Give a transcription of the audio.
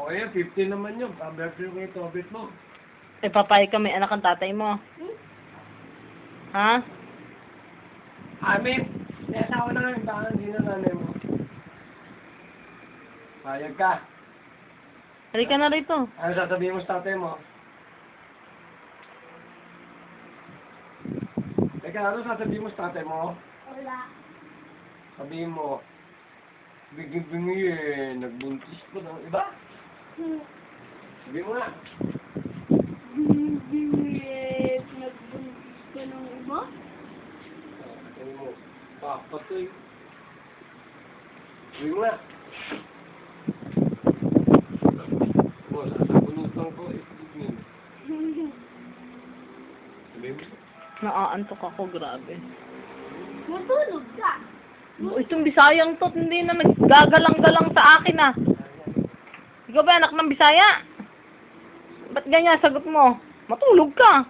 Okay, 15 naman yun. Pa-birthday ko ito, abit mo. Eh, papayag ka, may anak ang tatay mo. Ha? Amin! May asawa na nga, baka hindi na nanay mo. Payag ka. Halika na rito. Ano sasabihin mo sa tatay mo? Teka, ano sasabihin mo sa tatay mo? Wala. Sabihin mo, biging-bingi eh, nagbuntis ko ng iba. Sabihin mo nga. Bingit, nagbuntis ka ng iba? Sabihin mo, papatoy. Sabihin mo nga. O, sasabunutan ko, ibigin. Sabihin mo. Naaantok ako, grabe. Matulog ka. Itong Bisayang to, hindi na naggagalang-galang sa akin ah. Ikaw ba anak ng Bisaya? Ba't ganyan sagot mo? Matulog ka.